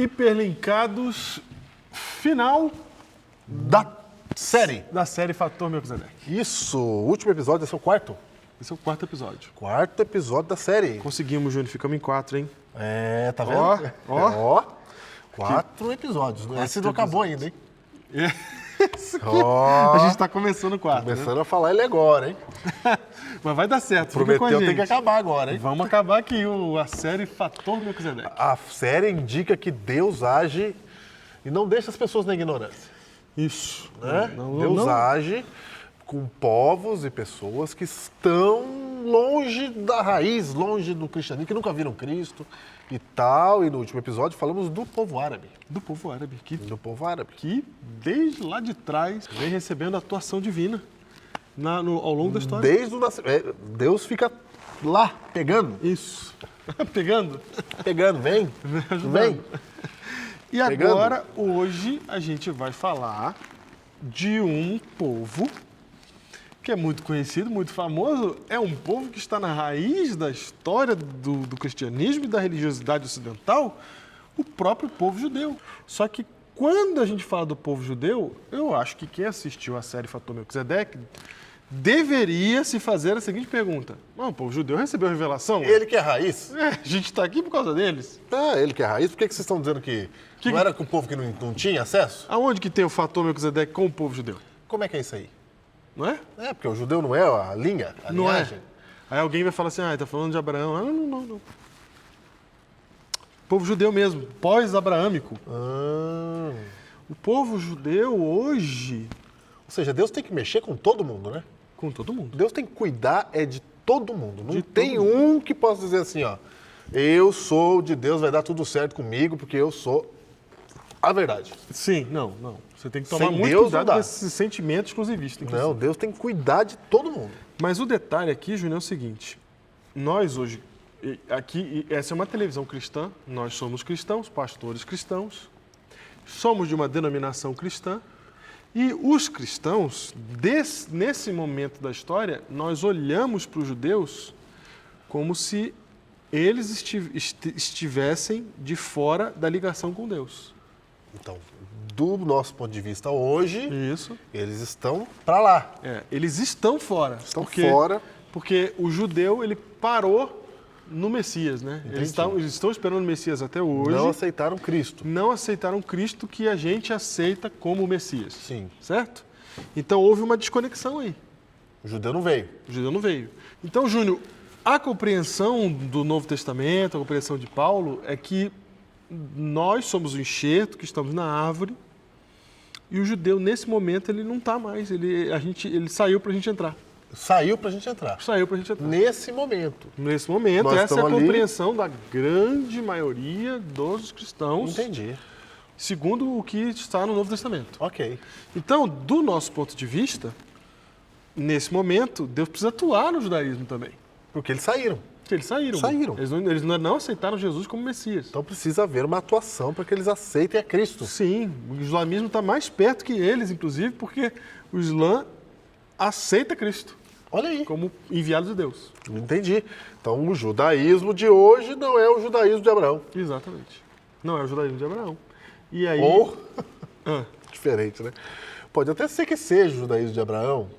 Hiperlinkados, final Da série. da série Fator Melquisedeque. Isso, o último episódio, esse é o quarto. Esse é o 4º episódio. Quarto episódio da série. Conseguimos, Júnior, ficamos em 4, hein? É, tá vendo? Ó. 4 episódios. Esse não acabou ainda, hein? A gente tá começando o 4, Começando a falar ele agora, hein? né? Mas vai dar certo, fica com a Prometeu, gente. tem que acabar agora, hein? Vamos acabar aqui a série Fator Melquisedeque. A série indica que Deus age e não deixa as pessoas na ignorância, Isso. né? Deus age com povos e pessoas que estão longe da raiz, longe do cristianismo, que nunca viram Cristo e tal. E no último episódio falamos do povo árabe. Do povo árabe, Do povo árabe. que desde lá de trás vem recebendo a atuação divina ao longo da história. Desde o nascimento. Deus fica lá, pegando. Isso. Pegando. Pegando, vem. Vem. E Pegando. agora, hoje, a gente vai falar de um povo que é muito conhecido, muito famoso. É um povo que está na raiz da história do cristianismo e da religiosidade ocidental, o próprio povo judeu. Só que quando a gente fala do povo judeu, eu acho que quem assistiu a série Fator Melquisedeque deveria se fazer a seguinte pergunta. O povo judeu recebeu a revelação? Ele que é raiz. A gente está aqui por causa deles. Ele que é raiz. Por que vocês estão dizendo que não era com o povo que não tinha acesso? Aonde que tem o Fator Melquisedeque com o povo judeu? Como é que é isso aí? Não é? É, porque o judeu não é a linha, a Não linhagem. é. Aí alguém vai falar assim, tá falando de Abraão. Não. Povo judeu mesmo, pós-abraâmico. O povo judeu hoje, Ou seja, Deus tem que mexer com todo mundo, né? com todo mundo. Deus tem que cuidar de todo mundo. Não De tem todo um que possa dizer assim, ó, eu sou de Deus, vai dar tudo certo comigo, porque eu sou a verdade. Sim, não. Você tem que tomar Sem muito Deus cuidado não com dá. esse sentimento exclusivista. inclusive. Não, Deus tem que cuidar de todo mundo. Mas o detalhe aqui, Júnior, é o seguinte. Nós hoje, essa é uma televisão cristã, nós somos cristãos, pastores cristãos, somos de uma denominação cristã, e os cristãos, nesse momento da história, nós olhamos para os judeus como se eles estivessem de fora da ligação com Deus. Então, do nosso ponto de vista hoje, Isso. eles estão para lá. Eles estão fora. Estão fora. Porque o judeu, ele parou no Messias, né? Entendi. Eles estão esperando o Messias até hoje. Não aceitaram Cristo. Não aceitaram Cristo que a gente aceita como Messias. Sim. Certo? Então houve uma desconexão aí. O judeu não veio. O judeu não veio. Então, Júnior, a compreensão do Novo Testamento, a compreensão de Paulo, é que nós somos o enxerto que estamos na árvore e o judeu, nesse momento, ele não está mais. Ele saiu para a gente entrar. Saiu para a gente entrar. Saiu para a gente entrar. Nesse momento. Nesse momento, Nós essa é a estamos ali. compreensão da grande maioria dos cristãos, Entendi. segundo o que está no Novo Testamento. Ok. Então, do nosso ponto de vista, nesse momento, Deus precisa atuar no judaísmo também. Porque eles saíram. Porque eles saíram. Saíram. Eles não aceitaram Jesus como Messias. Então precisa haver uma atuação para que eles aceitem a Cristo. Sim, o islamismo está mais perto que eles, inclusive, porque o Islã aceita Cristo Olha aí. como enviado de Deus. Entendi. Então o judaísmo de hoje não é o judaísmo de Abraão. Exatamente. Não é o judaísmo de Abraão. E aí... Ou, Ah, diferente, né? Pode até ser que seja o judaísmo de Abraão,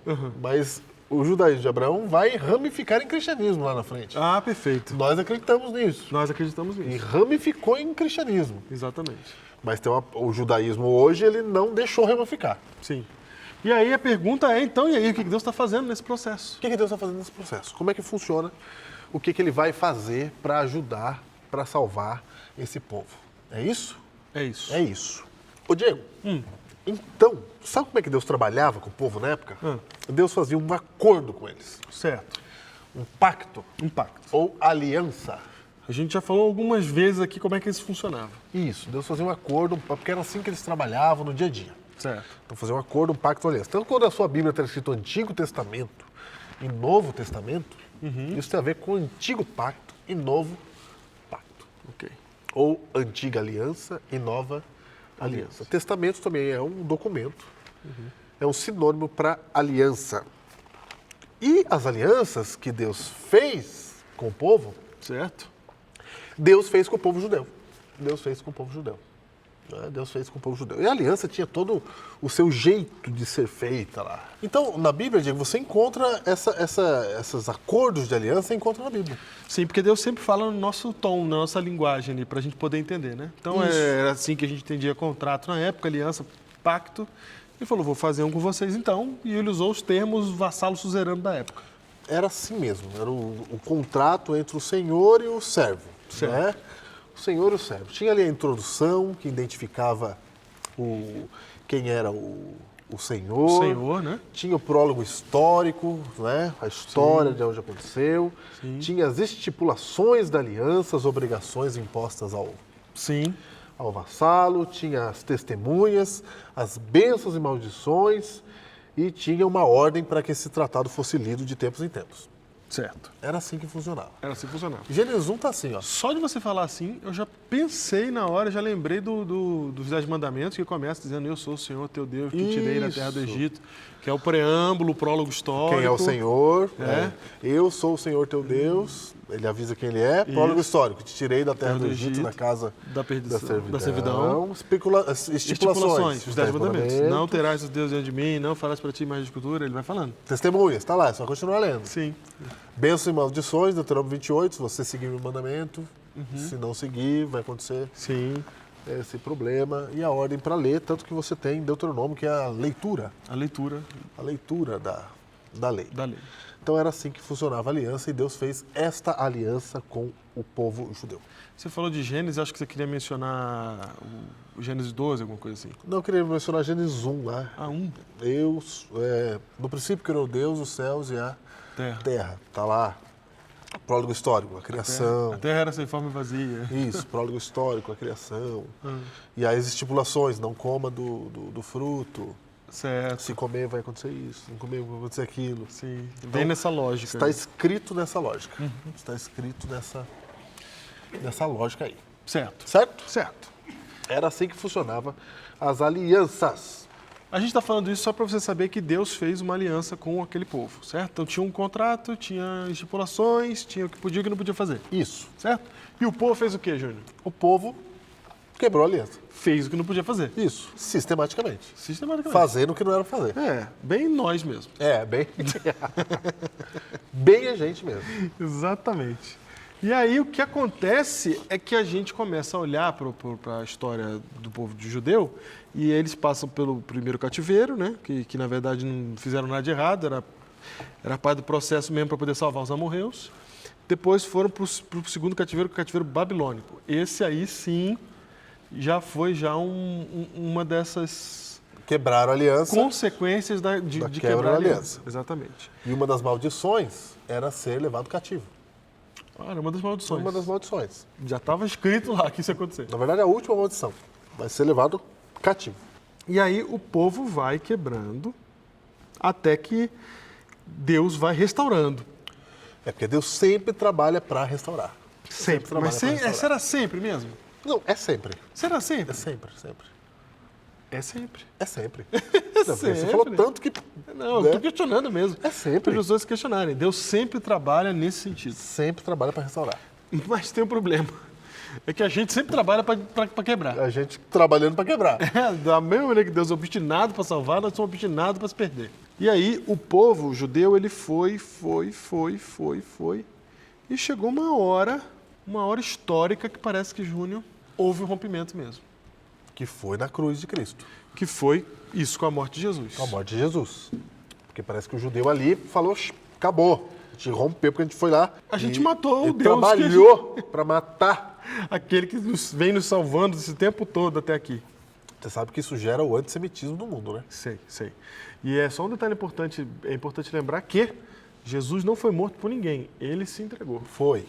mas o judaísmo de Abraão vai ramificar em cristianismo lá na frente. perfeito. Nós acreditamos nisso. Nós acreditamos E nisso. ramificou em cristianismo. Exatamente. Mas o judaísmo hoje, ele não deixou ramificar. Sim. E aí a pergunta é, então, e aí, o que Deus está fazendo nesse processo? O que Deus está fazendo nesse processo? Como é que funciona? O que ele vai fazer para ajudar, para salvar esse povo? É isso? É isso. É isso. Ô Diego, então, sabe como é que Deus trabalhava com o povo na época? Deus fazia um acordo com eles. Certo. Um pacto. Um pacto. Ou aliança. A gente já falou algumas vezes aqui como é que isso funcionava. Isso, Deus fazia um acordo, porque era assim que eles trabalhavam no dia a dia. Certo. Então, fazer um acordo, um pacto, uma aliança. Então, quando a sua Bíblia está escrito Antigo Testamento e Novo Testamento, isso tem a ver com Antigo Pacto e Novo Pacto. Ok. Ou Antiga Aliança e Nova Aliança. Testamento também é um documento, é um sinônimo para aliança. E as alianças que Deus fez com o povo, Certo. Deus fez com o povo judeu. Deus fez com o povo judeu. né? Deus fez com o povo judeu. E a aliança tinha todo o seu jeito de ser feita lá. Então, na Bíblia, Diego, você encontra esses acordos de aliança, você encontra na Bíblia. Sim, porque Deus sempre fala no nosso tom, na nossa linguagem ali, para a gente poder entender, né? Então Isso. era assim que a gente entendia contrato na época, aliança, pacto. Ele falou, vou fazer um com vocês então, e ele usou os termos vassalo suzerano da época. Era assim mesmo, era o contrato entre o senhor e o servo. Certo. Né? O senhor e o servo. Tinha ali a introdução que identificava quem era o senhor. O Senhor, né? Tinha o prólogo histórico, né? A história de onde aconteceu. Sim. Tinha as estipulações da aliança, as obrigações impostas Sim. ao vassalo, tinha as testemunhas, as bênçãos e maldições e tinha uma ordem para que esse tratado fosse lido de tempos em tempos. Certo. Era assim que funcionava. Era assim que funcionava. Gênesis 1 tá assim, ó. Só de você falar assim, eu já pensei na hora, já lembrei dos 10 mandamentos que começa dizendo eu sou o Senhor teu Deus que tirei da terra do Isso. Egito, que é o preâmbulo, o prólogo histórico. Quem é o Senhor? É. Eu sou o Senhor teu Deus. Ele avisa quem ele é. Prólogo histórico. Te tirei da terra do Egito, da casa da perdição, da da servidão. Estipulações. Os 10 mandamentos. Não terás os deuses diante de mim, não farás para ti mais de escultura. Ele vai falando. Testemunhas, tá lá, é só continuar lendo. Sim. Bênçãos e maldições, Deuteronômio 28, se você seguir o mandamento. Se não seguir, vai acontecer Sim. esse problema. E a ordem para ler, tanto que você tem Deuteronômio, que é a leitura A leitura da lei. da lei. Então era assim que funcionava a aliança e Deus fez esta aliança com o povo judeu. Você falou de Gênesis, acho que você queria mencionar o Gênesis 12, alguma coisa assim. Não, eu queria mencionar Gênesis 1 lá. Ah, Deus, no princípio criou Deus, os céus e a terra. terra. Tá lá. Prólogo histórico, a criação. A terra era sem forma e vazia. Isso, prólogo histórico, a criação. E as estipulações, não coma do fruto. Certo. Se comer vai acontecer isso, se não comer vai acontecer aquilo. Sim. Então, Vem nessa lógica. Está né? escrito nessa lógica. Está escrito nessa lógica aí. Certo. Certo? Certo. Era assim que funcionava as alianças. A gente está falando isso só para você saber que Deus fez uma aliança com aquele povo, certo? Então tinha um contrato, tinha estipulações, tinha o que podia e o que não podia fazer, Isso. certo? E o povo fez o quê, Júnior? O povo quebrou a aliança. Fez o que não podia fazer. Isso. Sistematicamente. Sistematicamente. Fazendo o que não era pra fazer. É, bem nós mesmo. Bem. Bem a gente mesmo. Exatamente. E aí o que acontece é que a gente começa a olhar para a história do povo de judeu e eles passam pelo primeiro cativeiro, né? Que na verdade não fizeram nada de errado, era parte do processo mesmo para poder salvar os amorreus. Depois foram para o segundo cativeiro, que é o cativeiro babilônico. Esse aí sim já foi uma dessas Quebraram a aliança. consequências de quebra quebrar da a aliança. aliança. Exatamente. E uma das maldições era ser levado cativo. Era uma das maldições. Uma das maldições. Já estava escrito lá que isso ia acontecer. Na verdade, a última maldição. Vai ser levado cativo. E aí o povo vai quebrando até que Deus vai restaurando. É porque Deus sempre trabalha para restaurar. Sempre. trabalha Mas pra restaurar. será sempre mesmo? Não, é sempre. Será sempre? É sempre, sempre. É sempre. É sempre. Não, porque você falou tanto que... Não, eu né? estou questionando mesmo. É sempre. Para as pessoas se questionarem. Deus sempre trabalha nesse sentido. Sempre trabalha para restaurar. Mas tem um problema. É que a gente sempre trabalha para quebrar. A gente trabalhando para quebrar. Da mesma maneira que Deus é obstinado para salvar, nós somos obstinados para se perder. E aí o povo judeu, ele foi. E chegou uma hora histórica que parece que, Júnior, houve um rompimento mesmo. Que foi na cruz de Cristo. Que foi isso, com a morte de Jesus. Com a morte de Jesus. Porque parece que o judeu ali falou, acabou. A gente rompeu porque a gente foi lá. A gente matou o e Deus trabalhou para matar. Aquele que vem nos salvando esse tempo todo até aqui. Você sabe que isso gera o antissemitismo no mundo, né? Sei. E é só um detalhe importante, é importante lembrar que Jesus não foi morto por ninguém, ele se entregou. Foi.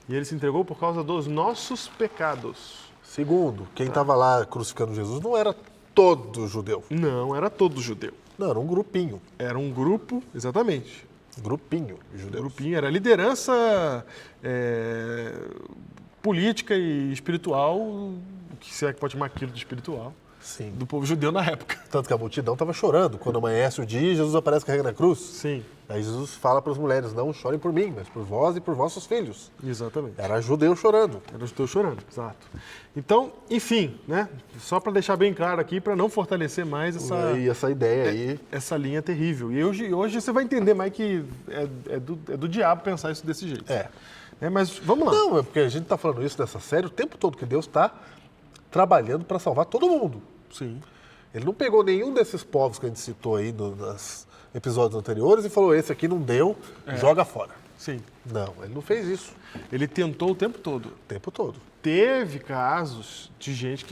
E ele se entregou por causa dos nossos pecados. Segundo, quem estava lá crucificando Jesus não era todo judeu. Não, era todo judeu. Não, era um grupinho. Era um grupo, exatamente. Grupinho de judeus. Grupinho, era a liderança política e espiritual, o que se é que pode chamar aquilo de espiritual. Sim. do povo judeu na época. Tanto que a multidão estava chorando. Quando amanhece o dia, Jesus aparece carregando a cruz. Sim, Aí Jesus fala para as mulheres, não chorem por mim, mas por vós e por vossos filhos. exatamente. Era judeu chorando. Eu estou chorando, exato. Então, enfim, né? Só para deixar bem claro aqui, para não fortalecer mais E essa ideia aí... essa linha terrível. E hoje você vai entender mais que é do diabo pensar isso desse jeito. Mas vamos lá. Não, é porque a gente está falando isso nessa série o tempo todo, que Deus está trabalhando para salvar todo mundo. Sim. Ele não pegou nenhum desses povos que a gente citou aí nos episódios anteriores e falou, esse aqui não deu, joga fora. Sim. Não, ele não fez isso Ele tentou o tempo todo. o tempo todo. Teve casos de gente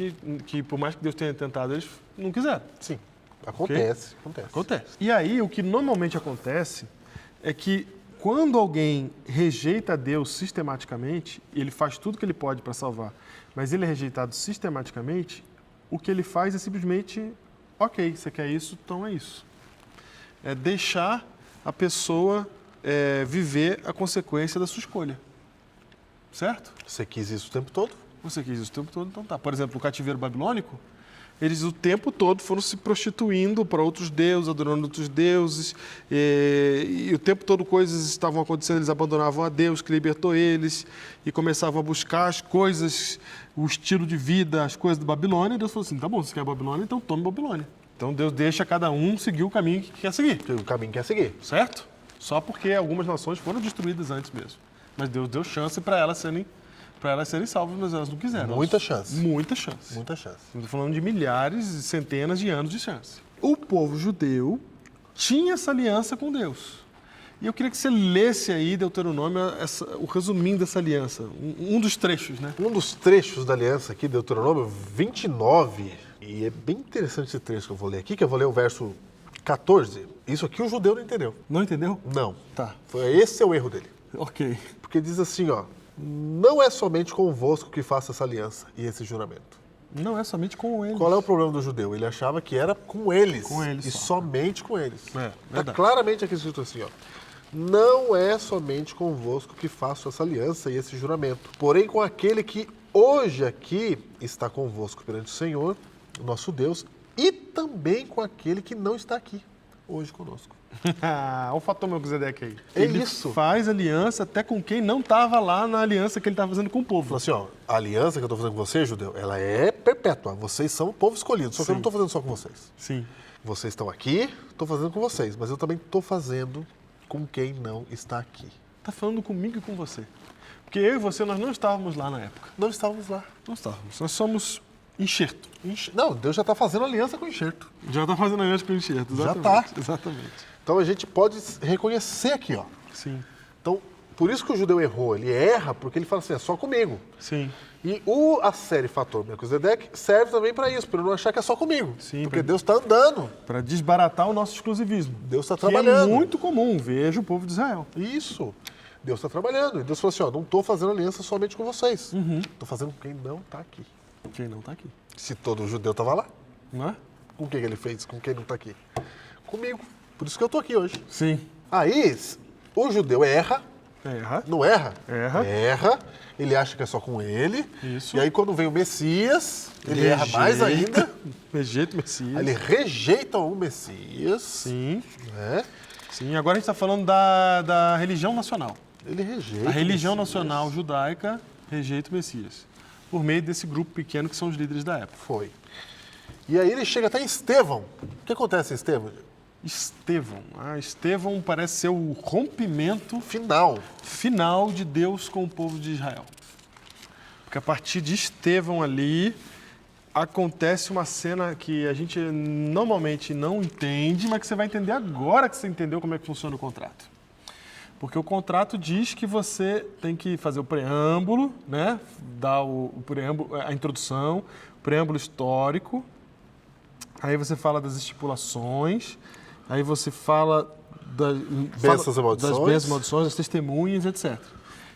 que, por mais que Deus tenha tentado, eles não quiseram. Sim, acontece. Acontece. E aí, o que normalmente acontece é que quando alguém rejeita Deus sistematicamente, ele faz tudo que ele pode para salvar, mas ele é rejeitado sistematicamente, o que ele faz é simplesmente, ok, você quer isso, então é isso. É deixar a pessoa viver a consequência da sua escolha. Certo? Você quis isso o tempo todo? Você quis isso o tempo todo, então tá. Por exemplo, o cativeiro babilônico, eles o tempo todo foram se prostituindo para outros deuses, adorando outros deuses, e o tempo todo coisas estavam acontecendo, eles abandonavam a Deus, que libertou eles, e começavam a buscar as coisas, o estilo de vida, as coisas da Babilônia, e Deus falou assim, tá bom, você quer a Babilônia, então tome Babilônia. Então Deus deixa cada um seguir o caminho que quer seguir. O caminho que quer seguir. Certo? Só porque algumas nações foram destruídas antes mesmo. Mas Deus deu chance para elas serem salvas, mas elas não quiseram. Muita chance. Muita chance. Muita chance. Estamos falando de milhares, centenas de anos de chance. O povo judeu tinha essa aliança com Deus. E eu queria que você lesse aí, Deuteronômio, o resuminho dessa aliança. Um dos trechos, né? Um dos trechos da aliança aqui, Deuteronômio 29, e é bem interessante esse trecho que eu vou ler aqui, que eu vou ler o verso 14. Isso aqui o judeu não entendeu. Não entendeu? Não. Tá. Esse é o erro dele. Ok. Porque diz assim, ó, não é somente convosco que faço essa aliança e esse juramento. Não é somente com eles. Qual é o problema do judeu? Ele achava que era com eles. Com eles E só. somente com eles. É, Está verdade. claramente aqui escrito assim, ó. Não é somente convosco que faço essa aliança e esse juramento, porém com aquele que hoje aqui está convosco perante o Senhor, o nosso Deus, e também com aquele que não está aqui hoje conosco. Olha o fator Melquisedeque aí. É Ele isso. faz aliança até com quem não estava lá na aliança que ele estava fazendo com o povo. Falou assim, ó, a aliança que eu estou fazendo com você, judeu, ela é perpétua. Vocês são o povo escolhido, só que eu não estou fazendo só com vocês. Sim. Vocês estão aqui, estou fazendo com vocês, mas eu também estou fazendo com quem não está aqui. Está falando comigo e com você. Porque eu e você, nós não estávamos lá na época. Não estávamos lá. Não estávamos. Nós somos enxerto. Não, Deus já está fazendo aliança com o enxerto. Já está fazendo aliança com o enxerto. Já Exatamente. tá. Exatamente. Então a gente pode reconhecer aqui, ó. Sim. Então, por isso que o judeu errou. Ele erra porque ele fala assim, é só comigo. Sim. E a série Fator Melquisedeque serve também para isso, para eu não achar que é só comigo. Sim, porque Deus está andando. Para desbaratar o nosso exclusivismo. Deus está Que é trabalhando. muito comum. Veja o povo de Israel. Isso. Deus está trabalhando. E Deus falou assim, ó, não estou fazendo aliança somente com vocês. Estou fazendo com quem não está aqui. Quem não está aqui. Se todo judeu estava lá, Não é? com quem ele fez? Com quem não está aqui? Comigo. Por isso que eu estou aqui hoje. Sim. Aí, o judeu erra. Erra. Não erra? Erra. Erra. Ele acha que é só com ele. Isso. E aí, quando vem o Messias, ele erra mais ainda. Rejeita o Messias. Aí ele rejeita o Messias. Sim. Né? Sim. Agora a gente está falando da religião nacional. Ele rejeita A religião o Messias. nacional judaica rejeita o Messias. Por meio desse grupo pequeno que são os líderes da época. Foi. E aí ele chega até em Estevão. O que acontece em Estevão? Estevão. Estevão parece ser o rompimento Final. de Deus com o povo de Israel. Porque a partir de Estevão ali, acontece uma cena que a gente normalmente não entende, mas que você vai entender agora que você entendeu como é que funciona o contrato. Porque o contrato diz que você tem que fazer o preâmbulo, né? Dar o preâmbulo, a introdução, o preâmbulo histórico. Aí você fala das estipulações, aí você fala Bênçãos e maldições. das bênçãos e maldições, das testemunhas, etc.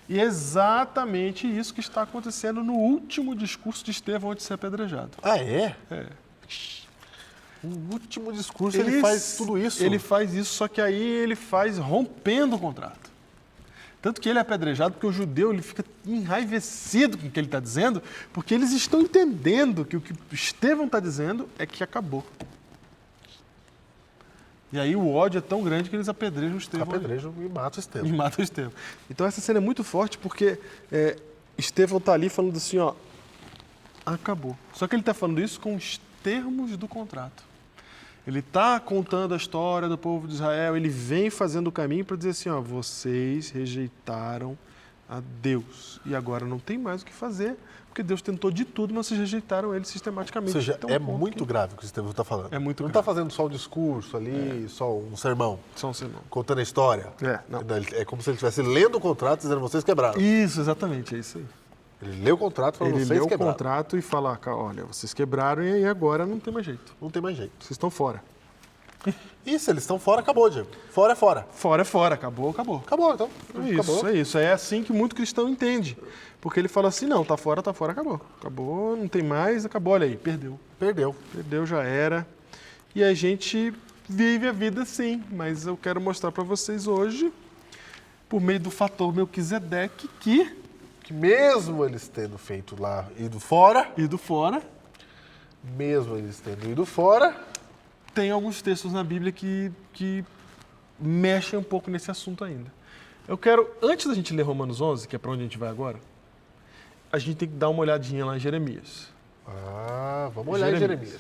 E é exatamente isso que está acontecendo no último discurso de Estevão antes de ser apedrejado. Ah, é? É. No último discurso ele faz tudo isso. Ele faz isso, só que aí ele faz rompendo o contrato. Tanto que ele é apedrejado porque o judeu ele fica enraivecido com o que ele está dizendo, porque eles estão entendendo que o que Estevão está dizendo é que acabou. E aí o ódio é tão grande que eles apedrejam o Estevão. Apedrejam e matam o Estevão. E matam o Estevão. Então essa cena é muito forte porque Estevão está ali falando assim, ó, acabou. Só que ele está falando isso com os termos do contrato. Ele está contando a história do povo de Israel, ele vem fazendo o caminho para dizer assim, ó, vocês rejeitaram a Deus e agora não tem mais o que fazer, porque Deus tentou de tudo, mas vocês rejeitaram ele sistematicamente. Ou seja, Então, é muito grave o que o Estevão está falando. É muito Não grave. está fazendo só um discurso ali, só um sermão, Só um sermão. contando a história. Não. É como se ele estivesse lendo o contrato dizendo, vocês quebraram. Isso, exatamente, é isso aí. Ele lê o contrato e fala, Ele vocês lê o quebraram. contrato e fala, olha, vocês quebraram e aí agora não tem mais jeito. Não tem mais jeito. Vocês estão fora. Isso, eles estão fora, acabou, Diego. Fora é fora. Fora é fora, acabou, acabou. Acabou, então. Acabou. É isso. É assim que muito cristão entende. Porque ele fala assim, não, tá fora, acabou. Acabou, não tem mais, acabou, olha aí, perdeu. Perdeu. Perdeu, já era. E a gente vive a vida assim, mas eu quero mostrar para vocês hoje, por meio do fator Melquisedeque, Que mesmo eles tendo feito lá, ido fora, tem alguns textos na Bíblia que mexem um pouco nesse assunto ainda. Eu quero, antes da gente ler Romanos 11, que é para onde a gente vai agora, a gente tem que dar uma olhadinha lá em Jeremias. Vamos olhar em Jeremias.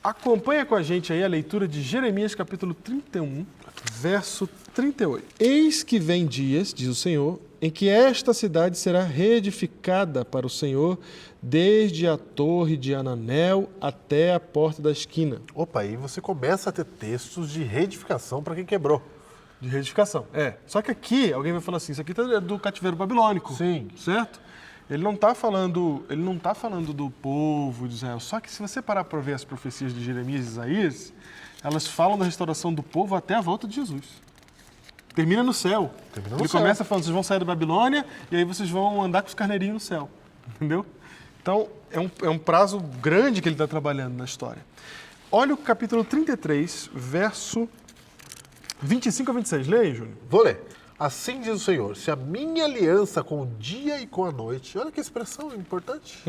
Acompanha com a gente aí a leitura de Jeremias, capítulo 31, verso 38. Eis que vem dias, diz o Senhor, em que esta cidade será reedificada para o Senhor, desde a torre de Ananel até a porta da esquina. Opa, aí você começa a ter textos de reedificação para quem quebrou. De reedificação, Só que aqui, alguém vai falar assim, isso aqui é do cativeiro babilônico. Sim. Certo? Ele não está falando do povo de Israel. Só que se você parar para ver as profecias de Jeremias e Isaías, elas falam da restauração do povo até a volta de Jesus. Termina no céu. Ele começa falando, vocês vão sair da Babilônia e aí vocês vão andar com os carneirinhos no céu. Entendeu? Então, é um prazo grande que ele está trabalhando na história. Olha o capítulo 33, verso 25 a 26. Leia aí, Júnior. Vou ler. Assim diz o Senhor, se a minha aliança com o dia e com a noite... Olha que expressão importante.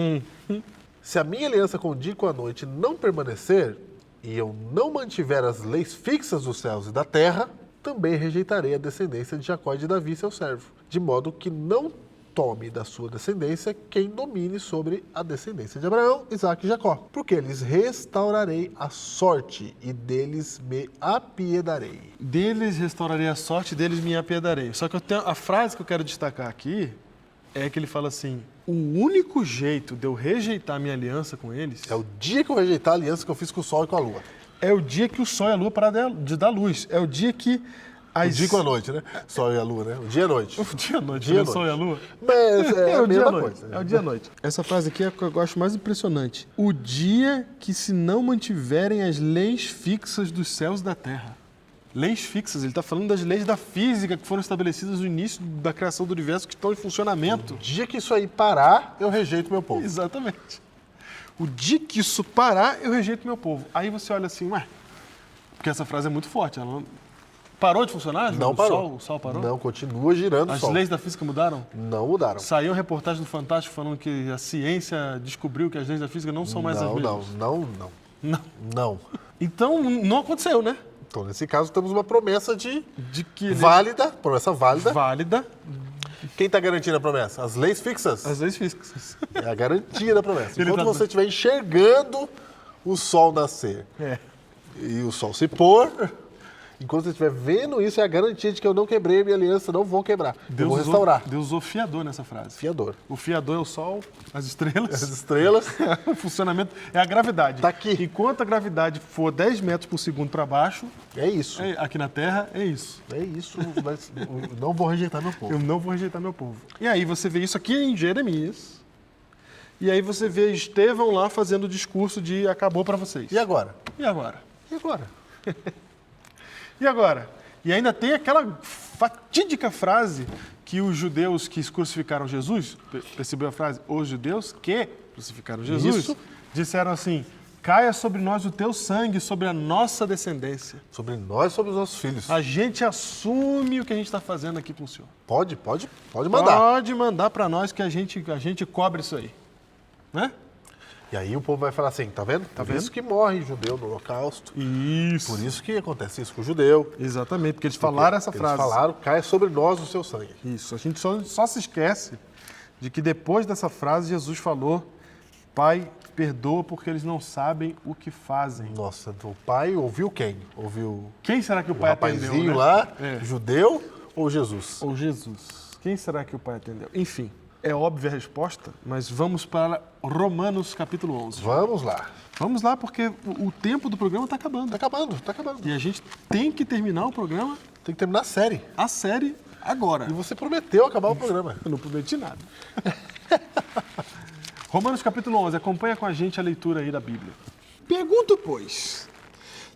Se a minha aliança com o dia e com a noite não permanecer, e eu não mantiver as leis fixas dos céus e da terra, também rejeitarei a descendência de Jacó e de Davi, seu servo, de modo que não tome da sua descendência quem domine sobre a descendência de Abraão, Isaque e Jacó. Porque lhes restaurarei a sorte e deles me apiedarei. Deles restaurarei a sorte, deles me apiedarei. Só que a frase que eu quero destacar aqui é que ele fala assim, o único jeito de eu rejeitar minha aliança com eles... É o dia que eu rejeitar a aliança que eu fiz com o sol e com a lua. É o dia que o sol e a lua pararam de dar luz. É o dia que... O dia com a noite, né? Sol e a lua, né? O dia e a noite. O dia e a noite, Dia e né? a O sol e a lua. Mas é a o dia e mesma a noite. coisa. É o dia e a noite. Essa frase aqui é a que eu acho mais impressionante. O dia que se não mantiverem as leis fixas dos céus e da terra. Leis fixas, ele está falando das leis da física que foram estabelecidas no início da criação do universo, que estão em funcionamento. O dia que isso aí parar, eu rejeito meu povo. Exatamente. O dia que isso parar, eu rejeito meu povo. Aí você olha assim, porque essa frase é muito forte. Ela não... Parou de funcionar? Não parou. O sol parou? Não, continua girando o As sol. leis da física mudaram? Não mudaram. Saiu reportagem do Fantástico falando que a ciência descobriu que as leis da física não são mais as mesmas. Não. Então, não aconteceu, né? Então, nesse caso, temos uma promessa De que promessa válida. válida Quem está garantindo a promessa? As leis fixas. as leis físicas. É a garantia da promessa. Ele Enquanto tá- você estiver enxergando o sol nascer e o sol se pôr, enquanto você estiver vendo isso, é a garantia de que eu não quebrei a minha aliança, não vou quebrar. Eu vou restaurar. Deus usou fiador nessa frase. Fiador. O fiador é o sol, as estrelas. As estrelas. O funcionamento é a gravidade. Tá aqui. Enquanto a gravidade for 10 metros por segundo para baixo, É isso. aqui na Terra, é isso. É isso, mas eu não vou rejeitar meu povo. Eu não vou rejeitar meu povo. E aí você vê isso aqui em Jeremias. E aí você vê Estevão lá fazendo o discurso de acabou para vocês. E agora? E agora? E agora? E agora? E ainda tem aquela fatídica frase que os judeus que crucificaram Jesus, percebeu a frase? Os judeus que crucificaram Jesus, Isso. disseram assim, caia sobre nós o teu sangue, sobre a nossa descendência. Sobre nós, sobre os nossos filhos. A gente assume o que a gente está fazendo aqui com o Senhor. Pode mandar. Pode mandar para nós que a gente cobre isso aí. Né? E aí o povo vai falar assim, tá vendo? Por vendo? isso que morre judeu no holocausto. Isso. Por isso que acontece isso com o judeu. Exatamente, porque eles falaram essa frase. Eles falaram, caia sobre nós o seu sangue. Isso, a gente só se esquece de que depois dessa frase Jesus falou, Pai, perdoa porque eles não sabem o que fazem. Nossa, o pai ouviu quem? Ouviu Quem será que o o pai rapazinho atendeu, né? lá, É. judeu ou Jesus? Ou Jesus. Quem será que o pai atendeu? Enfim, é óbvia a resposta, mas vamos para Romanos capítulo 11. Vamos lá. Vamos lá, porque o tempo do programa está acabando. Tá acabando. E a gente tem que terminar o programa, Tem que terminar a série. a série, agora. E você prometeu acabar o programa. Eu não prometi nada. Romanos capítulo 11, acompanha com a gente a leitura aí da Bíblia. Pergunto, pois,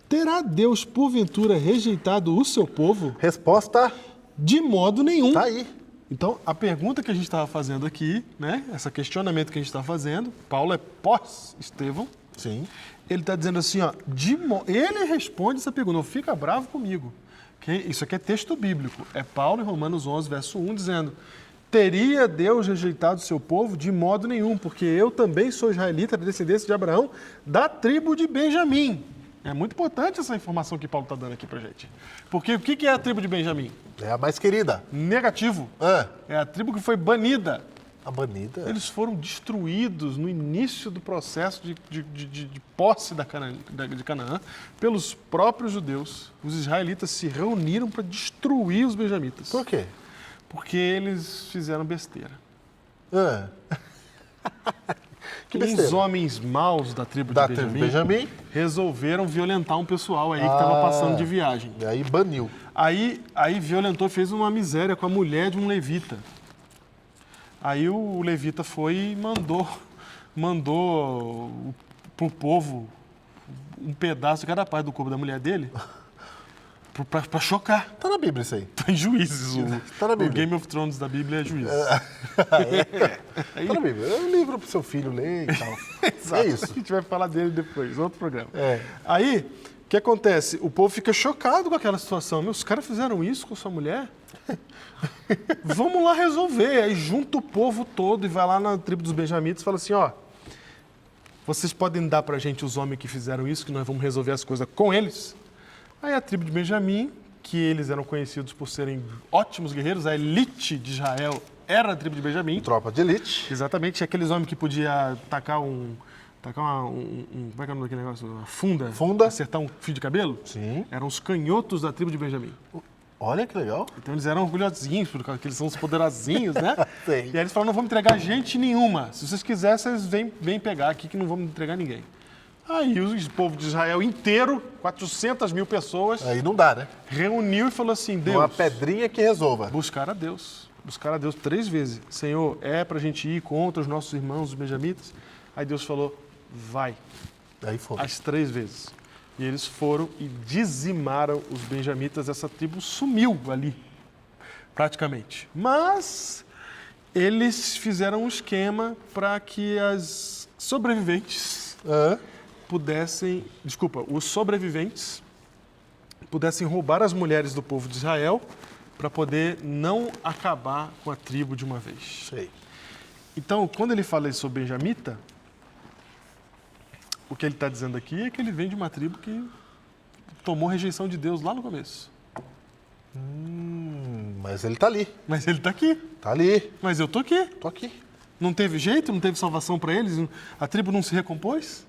terá Deus porventura rejeitado o seu povo? Resposta De modo nenhum. tá aí. Então, a pergunta que a gente estava fazendo aqui, né, esse questionamento que a gente está fazendo, Paulo é pós-Estevão, Sim. ele está dizendo assim, ó, ele responde essa pergunta, não fica bravo comigo. Isso aqui é texto bíblico, é Paulo em Romanos 11, verso 1, dizendo, teria Deus rejeitado o seu povo? De modo nenhum, porque eu também sou israelita, da descendência de Abraão, da tribo de Benjamim. É muito importante essa informação que Paulo está dando aqui pra gente. Porque o que é a tribo de Benjamim? É a mais querida. Negativo. É a tribo que foi banida. A banida. Eles foram destruídos no início do processo de posse de Canaã pelos próprios judeus. Os israelitas se reuniram para destruir os benjamitas. Por quê? Porque eles fizeram besteira. Que Os besteira. homens maus da tribo Da de tribo Benjamim, Benjamim. resolveram violentar um pessoal aí que estava passando de viagem. E aí baniu. Aí violentou, fez uma miséria com a mulher de um levita. Aí o levita foi e mandou pro povo um pedaço de cada parte do corpo da mulher dele pra chocar. Tá na Bíblia isso aí. Tá em Juízes. Tá na O Bíblia. Game of Thrones da Bíblia é Juízes. Tá na Bíblia. É um livro pro seu filho ler e tal. Exato. É isso. A gente vai falar dele depois, outro programa. É. Aí, o que acontece? O povo fica chocado com aquela situação. Meu, os caras fizeram isso com sua mulher? Vamos lá resolver. Aí junta o povo todo e vai lá na tribo dos benjamitas e fala assim, ó, vocês podem dar pra gente os homens que fizeram isso, que nós vamos resolver as coisas com eles? Aí a tribo de Benjamim, que eles eram conhecidos por serem ótimos guerreiros, a elite de Israel era a tribo de Benjamim. Tropa de elite. Exatamente, aqueles homens que podia tacar como é que é o nome daquele negócio? Uma funda. Funda. Acertar um fio de cabelo. Sim. Eram os canhotos da tribo de Benjamim. Olha que legal. Então eles eram orgulhosinhos, porque eles são os poderosinhos, né? Sim. E aí eles falaram, não vamos entregar gente nenhuma. Se vocês quiserem, vocês vêm pegar aqui que não vamos entregar ninguém. Aí o povo de Israel inteiro, 400 mil pessoas, Aí não dá, né? reuniu e falou assim, Deus, Uma pedrinha que resolva. buscar a Deus 3 vezes. Senhor, é pra gente ir contra os nossos irmãos, os benjamitas? Aí Deus falou, vai, Aí foi. as 3 vezes. E eles foram e dizimaram os benjamitas, essa tribo sumiu ali, praticamente. Mas eles fizeram um esquema para que as sobreviventes os sobreviventes pudessem roubar as mulheres do povo de Israel para poder não acabar com a tribo de uma vez. Sei. Então, quando ele fala sobre benjamita, o que ele está dizendo aqui é que ele vem de uma tribo que tomou rejeição de Deus lá no começo. Mas ele tá ali. Mas ele está aqui. Tá ali. Mas eu tô aqui. Tô aqui. Não teve jeito, não teve salvação para eles, a tribo não se recompôs?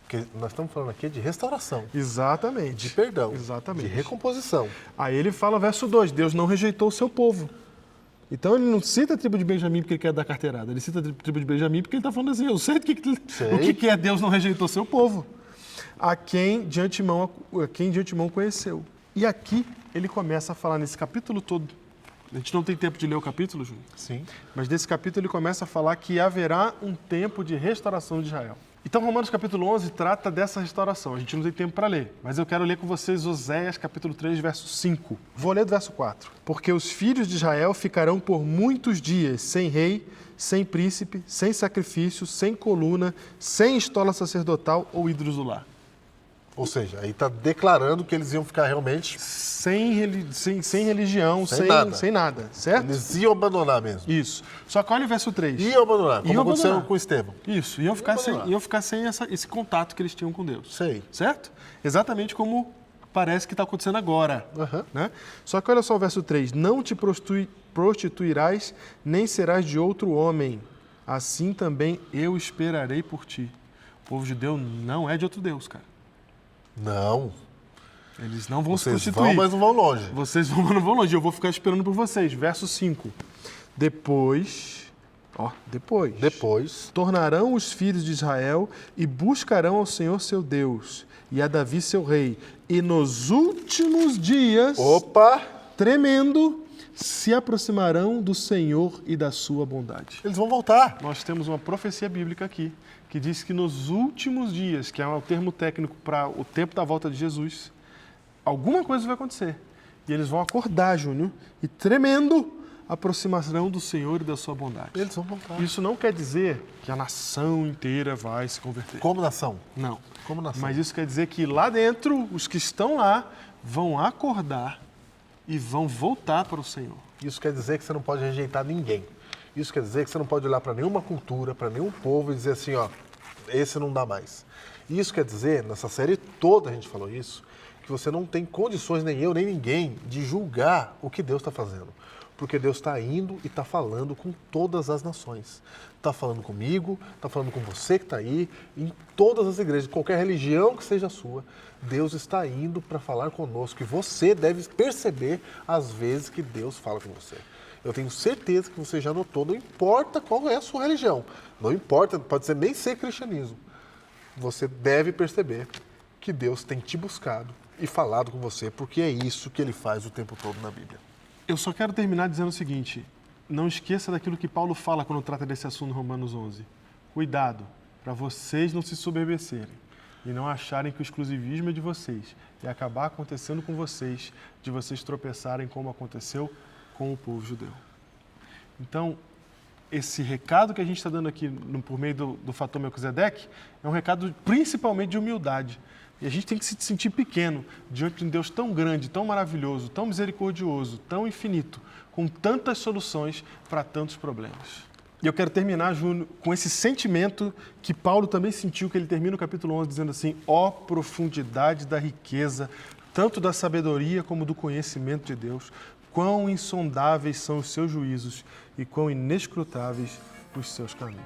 Porque nós estamos falando aqui de restauração, Exatamente. de perdão, Exatamente. de recomposição. Aí ele fala, verso 2, Deus não rejeitou o seu povo. Então ele não cita a tribo de Benjamim porque ele quer dar carteirada, ele cita a tribo de Benjamim porque ele está falando assim, eu sei o que é Deus não rejeitou o seu povo, a quem de antemão conheceu. E aqui ele começa a falar nesse capítulo todo, a gente não tem tempo de ler o capítulo, Júnior, Sim. mas nesse capítulo ele começa a falar que haverá um tempo de restauração de Israel. Então, Romanos capítulo 11 trata dessa restauração. A gente não tem tempo para ler, mas eu quero ler com vocês Oséias capítulo 3, verso 5. Vou ler do verso 4. Porque os filhos de Israel ficarão por muitos dias sem rei, sem príncipe, sem sacrifício, sem coluna, sem estola sacerdotal ou ídolos do lar. Ou seja, aí está declarando que eles iam ficar realmente... Sem religião, sem nada, certo? Eles iam abandonar mesmo. Isso. Só que olha o verso 3. Iam abandonar, como Iam aconteceu abandonar. com Estevão. Isso, iam ficar sem esse contato que eles tinham com Deus. Sei. Certo? Exatamente como parece que está acontecendo agora. Uhum. Né? Só que olha só o verso 3. Não te prostituirás, nem serás de outro homem. Assim também eu esperarei por ti. O povo judeu não é de outro Deus, cara. Não. Eles não vão Vocês se prostituir. vão, mas não vão longe. Vocês não vão longe. Eu vou ficar esperando por vocês. Verso 5. Depois... tornarão os filhos de Israel e buscarão ao Senhor seu Deus e a Davi seu rei. E nos últimos dias, tremendo, se aproximarão do Senhor e da sua bondade. Eles vão voltar. Nós temos uma profecia bíblica aqui, que diz que nos últimos dias, que é o termo técnico para o tempo da volta de Jesus, alguma coisa vai acontecer. E eles vão acordar, Júnior, e tremendo, aproximarão do Senhor e da sua bondade. Eles vão voltar. Isso não quer dizer que a nação inteira vai se converter. Como nação? Não. Como nação. Mas isso quer dizer que lá dentro, os que estão lá vão acordar e vão voltar para o Senhor. Isso quer dizer que você não pode rejeitar ninguém. Isso quer dizer que você não pode olhar para nenhuma cultura, para nenhum povo e dizer assim, ó, esse não dá mais. Isso quer dizer, nessa série toda a gente falou isso, que você não tem condições, nem eu, nem ninguém, de julgar o que Deus está fazendo. Porque Deus está indo e está falando com todas as nações. Está falando comigo, está falando com você que está aí, em todas as igrejas, qualquer religião que seja a sua, Deus está indo para falar conosco. E você deve perceber as vezes que Deus fala com você. Eu tenho certeza que você já notou, não importa qual é a sua religião, não importa, pode ser nem ser cristianismo. Você deve perceber que Deus tem te buscado e falado com você, porque é isso que Ele faz o tempo todo na Bíblia. Eu só quero terminar dizendo o seguinte, não esqueça daquilo que Paulo fala quando trata desse assunto em Romanos 11. Cuidado, para vocês não se soberbecerem e não acharem que o exclusivismo é de vocês e acabar acontecendo com vocês, de vocês tropeçarem como aconteceu com o povo judeu. Então, esse recado que a gente está dando aqui por meio do fator Melquisedeque é um recado principalmente de humildade. E a gente tem que se sentir pequeno diante de um Deus tão grande, tão maravilhoso, tão misericordioso, tão infinito, com tantas soluções para tantos problemas. E eu quero terminar, Júnior, com esse sentimento que Paulo também sentiu, que ele termina o capítulo 11 dizendo assim, ó profundidade da riqueza, tanto da sabedoria como do conhecimento de Deus, quão insondáveis são os seus juízos e quão inescrutáveis os seus caminhos.